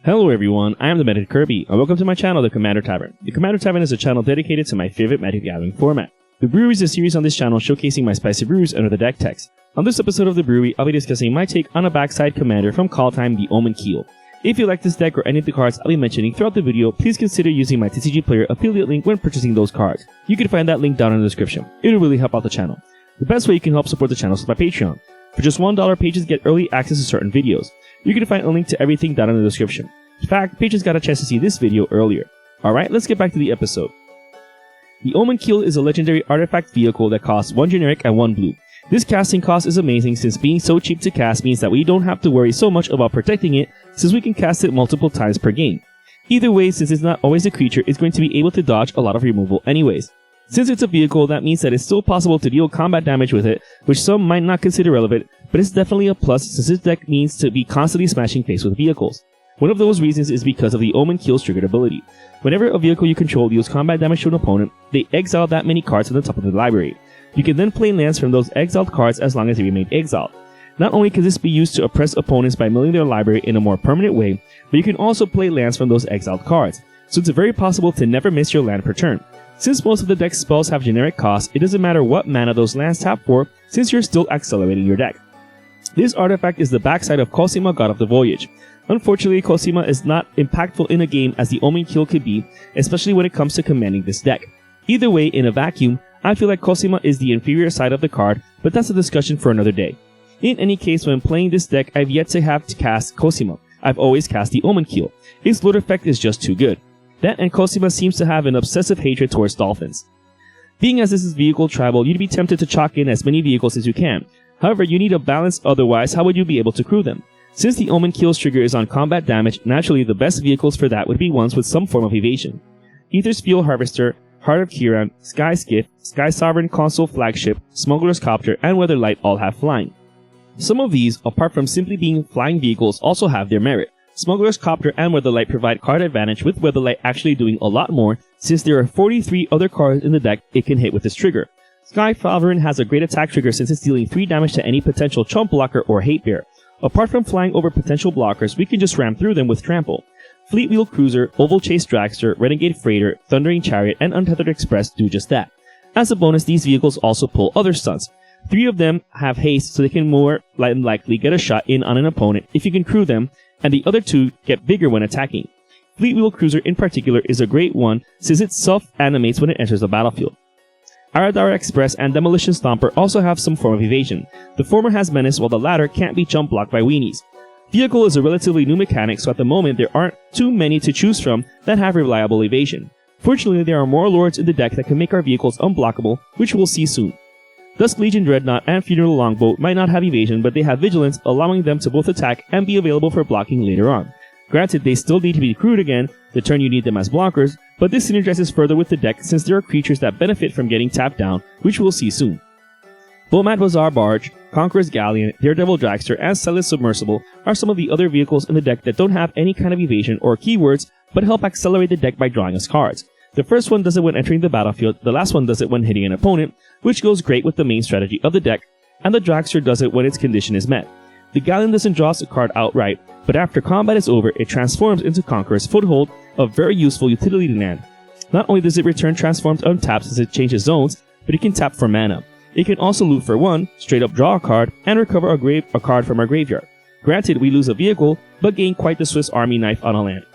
Hello everyone, I am Demented Kirby, and welcome to my channel, the Commander Tavern. The Commander Tavern is a channel dedicated to my favorite Magic Gathering format. The Brewery is a series on this channel showcasing my spicy brews under the deck text. On this episode of the Brewery, I'll be discussing my take on a backside commander from Call Time, the Omenkeel. If you like this deck or any of the cards I'll be mentioning throughout the video, please consider using my TCG Player affiliate link when purchasing those cards. You can find that link down in the description. It'll really help out the channel. The best way you can help support the channel is by Patreon. For just $1, pages get early access to certain videos. You can find a link to everything down in the description. In fact, patrons got a chance to see this video earlier. Alright, let's get back to the episode. The Omenkeel is a legendary artifact vehicle that costs 1 generic and 1 blue. This casting cost is amazing since being so cheap to cast means that we don't have to worry so much about protecting it since we can cast it multiple times per game. Either way, since it's not always a creature, it's going to be able to dodge a lot of removal anyways. Since it's a vehicle, that means that it's still possible to deal combat damage with it, which some might not consider relevant, but it's definitely a plus since this deck means to be constantly smashing face with vehicles. One of those reasons is because of the Omenkeel's triggered ability. Whenever a vehicle you control deals combat damage to an opponent, they exile that many cards from the top of the library. You can then play lands from those exiled cards as long as they remain exiled. Not only can this be used to oppress opponents by milling their library in a more permanent way, but you can also play lands from those exiled cards, so it's very possible to never miss your land per turn. Since most of the deck's spells have generic costs, it doesn't matter what mana those lands tap for, since you're still accelerating your deck. This artifact is the backside of Cosima, God of the Voyage. Unfortunately, Cosima is not impactful in a game as the Omenkeel could be, especially when it comes to commanding this deck. Either way, in a vacuum, I feel like Cosima is the inferior side of the card, but that's a discussion for another day. In any case, when playing this deck, I've yet to have to cast Cosima. I've always cast the Omenkeel. Its load effect is just too good. That and Cosima seems to have an obsessive hatred towards dolphins. Being as this is vehicle tribal, you'd be tempted to chalk in as many vehicles as you can. However, you need a balance, otherwise how would you be able to crew them? Since the Omenkeel's trigger is on combat damage, naturally the best vehicles for that would be ones with some form of evasion. Aether's Fuel Harvester, Heart of Kiran, Sky Skiff, Sky Sovereign Console Flagship, Smuggler's Copter, and Weatherlight all have flying. Some of these, apart from simply being flying vehicles, also have their merit. Smuggler's Copter and Weatherlight provide card advantage, with Weatherlight actually doing a lot more since there are 43 other cards in the deck it can hit with this trigger. Sky Sovereign has a great attack trigger since it's dealing 3 damage to any potential chump blocker or hate bear. Apart from flying over potential blockers, we can just ram through them with Trample. Fleetwheel Cruiser, Oval Chase Dragster, Renegade Freighter, Thundering Chariot, and Untethered Express do just that. As a bonus, these vehicles also pull other stunts. 3 of them have haste, so they can more likely get a shot in on an opponent if you can crew them, and the other 2 get bigger when attacking. Fleetwheel Cruiser in particular is a great one since it self-animates when it enters the battlefield. Aradara Express and Demolition Stomper also have some form of evasion. The former has menace while the latter can't be jump blocked by weenies. Vehicle is a relatively new mechanic, so at the moment there aren't too many to choose from that have reliable evasion. Fortunately, there are more lords in the deck that can make our vehicles unblockable, which we'll see soon. Dusk Legion Dreadnought and Funeral Longboat might not have evasion, but they have vigilance, allowing them to both attack and be available for blocking later on. Granted, they still need to be crewed again the turn you need them as blockers, but this synergizes further with the deck since there are creatures that benefit from getting tapped down, which we'll see soon. Bomat Bazaar Barge, Conqueror's Galleon, Daredevil Dragster, and Silas Submersible are some of the other vehicles in the deck that don't have any kind of evasion or keywords, but help accelerate the deck by drawing us cards. The first one does it when entering the battlefield, the last one does it when hitting an opponent, which goes great with the main strategy of the deck, and the Dragster does it when its condition is met. The Galleon doesn't draw us a card outright, but after combat is over, it transforms into Conqueror's Foothold, a very useful utility land. Not only does it return transformed untapped since it changes zones, but it can tap for mana. It can also loot for 1, straight up draw a card, and recover a card from our graveyard. Granted, we lose a vehicle, but gain quite the Swiss Army knife on a land.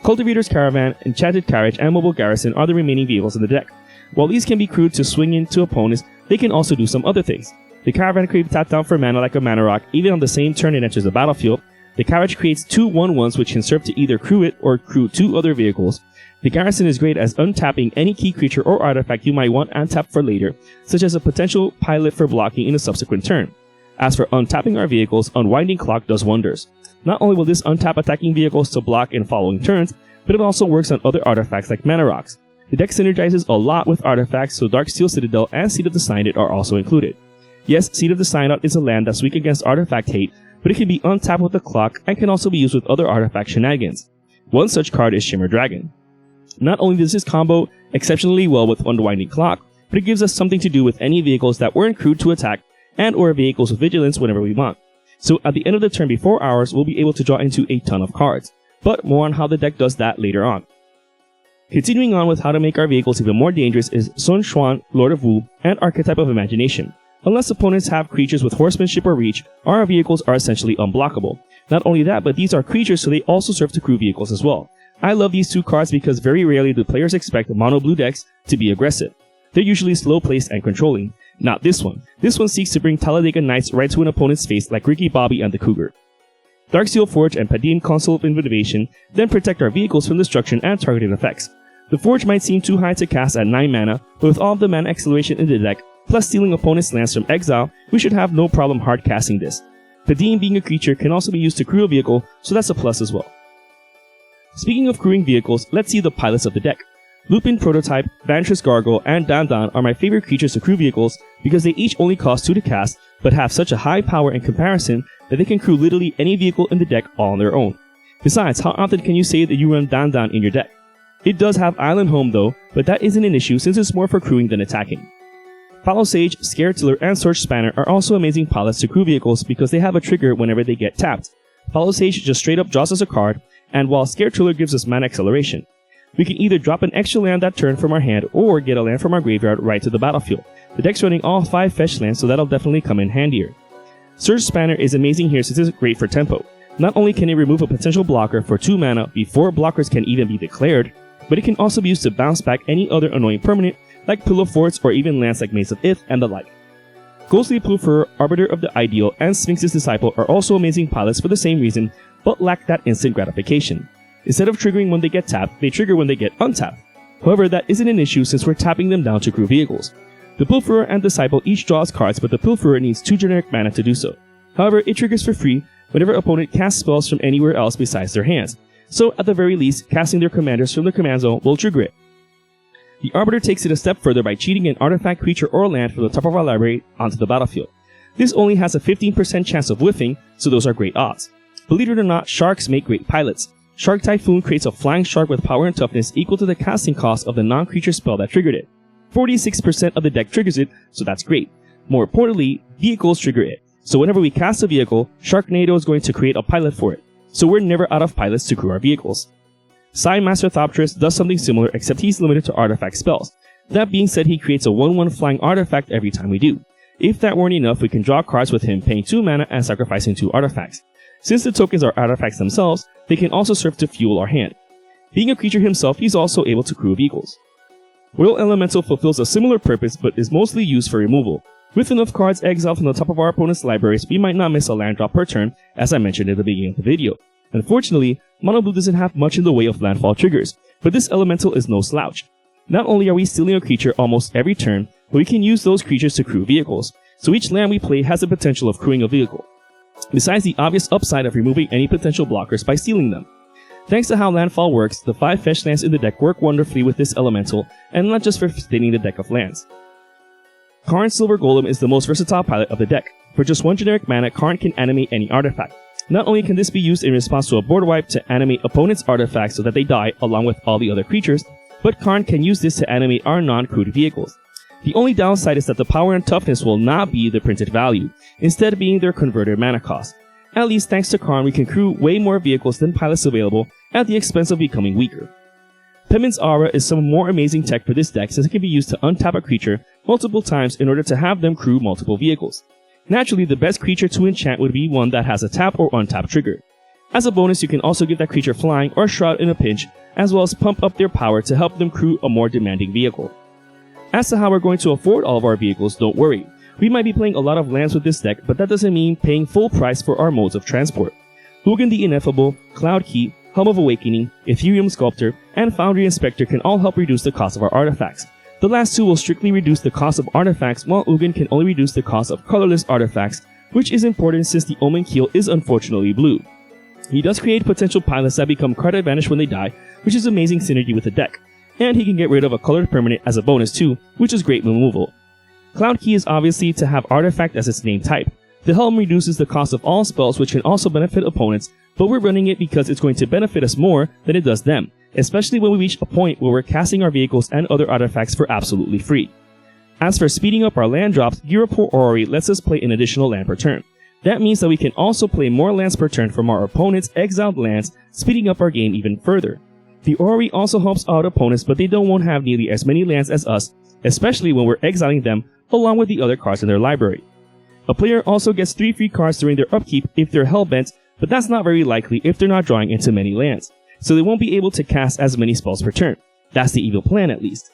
Cultivator's Caravan, Enchanted Carriage, and Mobile Garrison are the remaining vehicles in the deck. While these can be crewed to swing into opponents, they can also do some other things. The Caravan can be tapped down for mana like a Mana Rock, even on the same turn it enters the battlefield. The Carriage creates 2 1/1s which can serve to either crew it or crew 2 other vehicles. The Garrison is great as untapping any key creature or artifact you might want untapped for later, such as a potential pilot for blocking in a subsequent turn. As for untapping our vehicles, Unwinding Clock does wonders. Not only will this untap attacking vehicles to block in following turns, but it also works on other artifacts like Mana Rocks. The deck synergizes a lot with artifacts, so Darksteel Citadel and Seed of the Synod are also included. Yes, Seed of the Synod is a land that's weak against artifact hate, but it can be untapped with the clock and can also be used with other artifact shenanigans. One such card is Shimmer Dragon. Not only does this combo exceptionally well with Unwinding Clock, but it gives us something to do with any vehicles that weren't crewed to attack and or vehicles with vigilance whenever we want. So at the end of the turn before ours, we'll be able to draw into a ton of cards. but more on how the deck does that later on. Continuing on with how to make our vehicles even more dangerous is Sun Xuan, Lord of Wu, and Archetype of Imagination. Unless opponents have creatures with horsemanship or reach, our vehicles are essentially unblockable. Not only that, but these are creatures, so they also serve to crew vehicles as well. I love these two cards because very rarely do players expect mono blue decks to be aggressive. They're usually slow placed and controlling. Not this one. This one seeks to bring Talladega Knights right to an opponent's face like Ricky Bobby and the Cougar. Darksteel Forge and Padim Console of Innovation then protect our vehicles from destruction and targeted effects. The Forge might seem too high to cast at 9 mana, but with all of the mana acceleration in the deck, plus stealing opponent's lands from exile, we should have no problem hard casting this. Padim being a creature can also be used to crew a vehicle, so that's a plus as well. Speaking of crewing vehicles, let's see the pilots of the deck. Lupin Prototype, Vantress Gargoyle, and Dandan are my favorite creatures to crew vehicles because they each only cost 2 to cast, but have such a high power in comparison that they can crew literally any vehicle in the deck all on their own. Besides, how often can you say that you run Dandan in your deck? It does have Island Home though, but that isn't an issue since it's more for crewing than attacking. Fallow Sage, Scare Tiller, and Search Spanner are also amazing pilots to crew vehicles because they have a trigger whenever they get tapped. Fallow Sage just straight up draws us a card, and while Scare Tiller gives us mana acceleration. We can either drop an extra land that turn from our hand or get a land from our graveyard right to the battlefield. The deck's running all 5 fetch lands, so that'll definitely come in handier. Search Spanner is amazing here since it's great for tempo. Not only can it remove a potential blocker for 2 mana before blockers can even be declared, but it can also be used to bounce back any other annoying permanent like Pillow Forts or even lands like Maze of Ith and the like. Ghostly Pluferer, Arbiter of the Ideal, and Sphinx's Disciple are also amazing pilots for the same reason, but lack that instant gratification. Instead of triggering when they get tapped, they trigger when they get untapped. However, that isn't an issue since we're tapping them down to crew vehicles. The Pilferer and Disciple each draws cards, but the Pilferer needs 2 generic mana to do so. However, it triggers for free whenever opponent casts spells from anywhere else besides their hands, so at the very least, casting their commanders from the command zone will trigger it. The Arbiter takes it a step further by cheating an artifact, creature, or land from the top of our library onto the battlefield. This only has a 15% chance of whiffing, so those are great odds. Believe it or not, sharks make great pilots. Shark Typhoon creates a flying shark with power and toughness equal to the casting cost of the non-creature spell that triggered it. 46% of the deck triggers it, so that's great. More importantly, vehicles trigger it. So whenever we cast a vehicle, Sharknado is going to create a pilot for it. So we're never out of pilots to crew our vehicles. Masterthopterist does something similar, except he's limited to artifact spells. That being said, he creates a 1/1 flying artifact every time we do. If that weren't enough, we can draw cards with him paying 2 mana and sacrificing 2 artifacts. Since the tokens are artifacts themselves, they can also serve to fuel our hand. Being a creature himself, he's also able to crew vehicles. Royal Elemental fulfills a similar purpose but is mostly used for removal. With enough cards exiled from the top of our opponent's libraries, we might not miss a land drop per turn, as I mentioned at the beginning of the video. Unfortunately, Mono Blue doesn't have much in the way of landfall triggers, but this elemental is no slouch. Not only are we stealing a creature almost every turn, but we can use those creatures to crew vehicles, so each land we play has the potential of crewing a vehicle. Besides the obvious upside of removing any potential blockers by stealing them. Thanks to how landfall works, the 5 fetch lands in the deck work wonderfully with this elemental, and not just for staining the deck of lands. Karn Silver Golem is the most versatile pilot of the deck. For just 1 generic mana, Karn can animate any artifact. Not only can this be used in response to a board wipe to animate opponent's artifacts so that they die along with all the other creatures, but Karn can use this to animate our non-crewed vehicles. The only downside is that the power and toughness will not be the printed value, instead being their converted mana cost. At least thanks to Karn, we can crew way more vehicles than pilots available at the expense of becoming weaker. Penman's Aura is some more amazing tech for this deck since it can be used to untap a creature multiple times in order to have them crew multiple vehicles. Naturally, the best creature to enchant would be one that has a tap or untap trigger. As a bonus, you can also give that creature flying or shroud in a pinch, as well as pump up their power to help them crew a more demanding vehicle. As to how we're going to afford all of our vehicles, don't worry. We might be playing a lot of lands with this deck, but that doesn't mean paying full price for our modes of transport. Hugin the Ineffable, Cloud Key, Helm of Awakening, Ethereum Sculptor, and Foundry Inspector can all help reduce the cost of our artifacts. The last 2 will strictly reduce the cost of artifacts, while Ugin can only reduce the cost of colorless artifacts, which is important since the Omenkeel is unfortunately blue. He does create potential pilots that become card advantage when they die, which is amazing synergy with the deck. And he can get rid of a colored permanent as a bonus too, which is great removal. Cloud Key is obviously to have artifact as its name type. The Helm reduces the cost of all spells, which can also benefit opponents, but we're running it because it's going to benefit us more than it does them, especially when we reach a point where we're casting our vehicles and other artifacts for absolutely free. As for speeding up our land drops, Gear Up for Orrery lets us play an additional land per turn. That means that we can also play more lands per turn from our opponent's exiled lands, speeding up our game even further. The Brewery also helps out opponents, but they won't have nearly as many lands as us, especially when we're exiling them along with the other cards in their library. A player also gets 3 free cards during their upkeep if they're hellbent, but that's not very likely if they're not drawing into many lands, so they won't be able to cast as many spells per turn. That's the evil plan at least.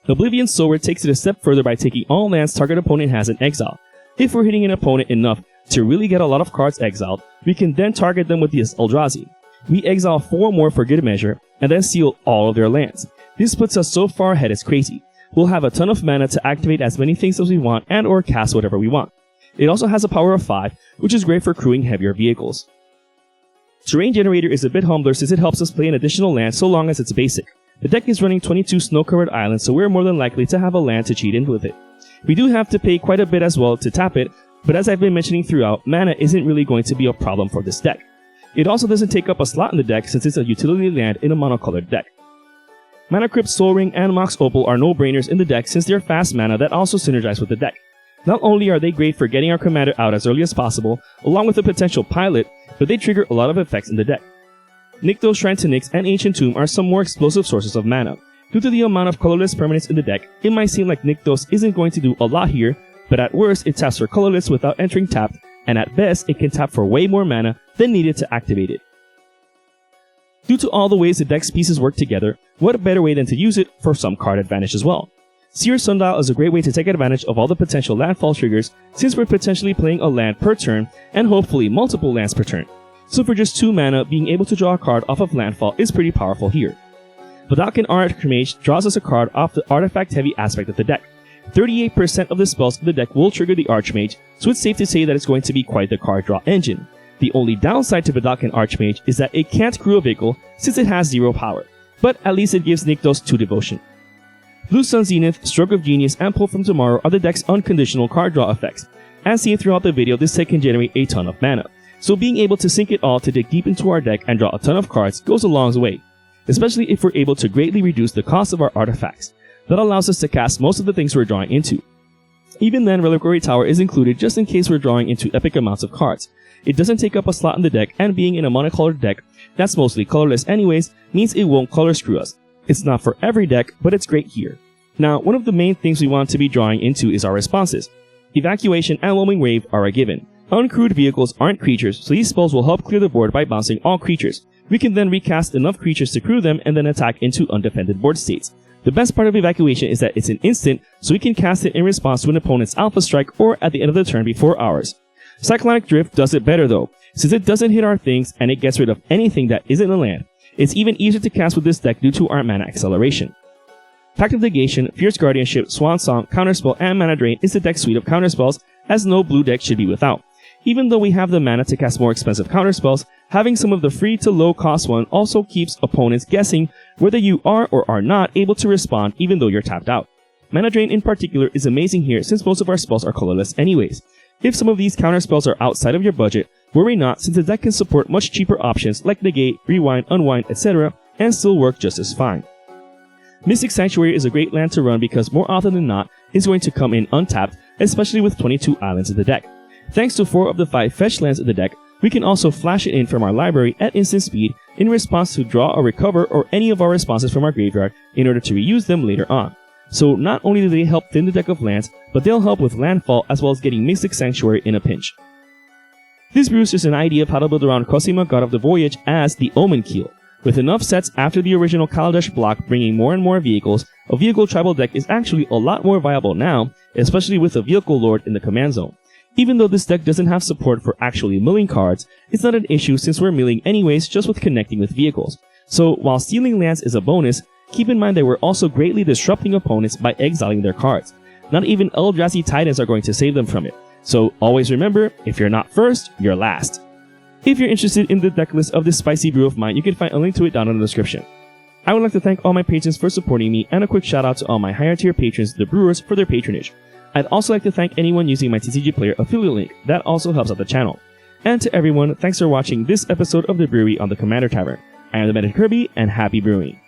Oblivion's Sower takes it a step further by taking all lands target opponent has in exile. If we're hitting an opponent enough to really get a lot of cards exiled, we can then target them with this Eldrazi. We exile 4 more for good measure, and then seal all of their lands. This puts us so far ahead it's crazy. We'll have a ton of mana to activate as many things as we want and or cast whatever we want. It also has a power of 5, which is great for crewing heavier vehicles. Terrain Generator is a bit humbler since it helps us play an additional land so long as it's basic. The deck is running 22 snow-covered islands, so we're more than likely to have a land to cheat in with it. We do have to pay quite a bit as well to tap it, but as I've been mentioning throughout, mana isn't really going to be a problem for this deck. It also doesn't take up a slot in the deck since it's a utility land in a monocolored deck. Mana Crypt, Soul Ring, and Mox Opal are no-brainers in the deck since they're fast mana that also synergize with the deck. Not only are they great for getting our commander out as early as possible, along with a potential pilot, but they trigger a lot of effects in the deck. Nykthos, Shrine to Nyx, and Ancient Tomb are some more explosive sources of mana. Due to the amount of colorless permanents in the deck, it might seem like Nykthos isn't going to do a lot here, but at worst it taps for colorless without entering tapped, and at best it can tap for way more mana than needed to activate it. Due to all the ways the deck's pieces work together, what better way than to use it for some card advantage as well? Seer Sundial is a great way to take advantage of all the potential landfall triggers since we're potentially playing a land per turn and hopefully multiple lands per turn. So for just 2 mana, being able to draw a card off of landfall is pretty powerful here. Vedalken Archmage draws us a card off the artifact-heavy aspect of the deck. 38% of the spells in the deck will trigger the Archmage, so it's safe to say that it's going to be quite the card draw engine. The only downside to Vedalken Archmage is that it can't crew a vehicle since it has 0 power, but at least it gives Nykthos 2 devotion. Blue Sun Zenith, Stroke of Genius, and Pull from Tomorrow are the deck's unconditional card draw effects. As seen throughout the video, this deck can generate a ton of mana, so being able to sync it all to dig deep into our deck and draw a ton of cards goes a long way, especially if we're able to greatly reduce the cost of our artifacts. That allows us to cast most of the things we're drawing into. Even then, Reliquary Tower is included just in case we're drawing into epic amounts of cards. It doesn't take up a slot in the deck, and being in a monocolored deck that's mostly colorless anyways means it won't color screw us. It's not for every deck, but it's great here. Now, one of the main things we want to be drawing into is our responses. Evacuation and Whelming Wave are a given. Uncrewed vehicles aren't creatures, so these spells will help clear the board by bouncing all creatures. We can then recast enough creatures to crew them and then attack into undefended board states. The best part of Evacuation is that it's an instant, so we can cast it in response to an opponent's Alpha Strike or at the end of the turn before ours. Cyclonic Drift does it better though, since it doesn't hit our things and it gets rid of anything that isn't a land. It's even easier to cast with this deck due to our mana acceleration. Pact of Negation, Fierce Guardianship, Swan Song, Counterspell, and Mana Drain is the deck's suite of counterspells, as no blue deck should be without. Even though we have the mana to cast more expensive counterspells, having some of the free to low cost one also keeps opponents guessing whether you are or are not able to respond even though you're tapped out. Mana Drain in particular is amazing here since most of our spells are colorless anyways. If some of these counterspells are outside of your budget, worry not since the deck can support much cheaper options like Negate, Rewind, Unwind, etc. and still work just as fine. Mystic Sanctuary is a great land to run because more often than not, it's going to come in untapped, especially with 22 islands in the deck. Thanks to 4 of the 5 fetch lands in the deck, we can also flash it in from our library at instant speed in response to draw or recover or any of our responses from our graveyard in order to reuse them later on. So not only do they help thin the deck of lands, but they'll help with landfall as well as getting Mystic Sanctuary in a pinch. This brews is an idea of how to build around Cosima, God of the Voyage, as the Omenkeel. With enough sets after the original Kaladesh block bringing more and more vehicles, a vehicle tribal deck is actually a lot more viable now, especially with a vehicle lord in the command zone. Even though this deck doesn't have support for actually milling cards, it's not an issue since we're milling anyways just with connecting with vehicles. So while stealing lands is a bonus, keep in mind that we're also greatly disrupting opponents by exiling their cards. Not even Eldrazi Titans are going to save them from it. So always remember, if you're not first, you're last. If you're interested in the deck list of this spicy brew of mine, you can find a link to it down in the description. I would like to thank all my patrons for supporting me, and a quick shout out to all my higher tier patrons, the brewers, for their patronage. I'd also like to thank anyone using my TCG Player affiliate link, that also helps out the channel. And to everyone, thanks for watching this episode of The Brewery on the Commander Tavern. I am Demented Kirby, and happy brewing.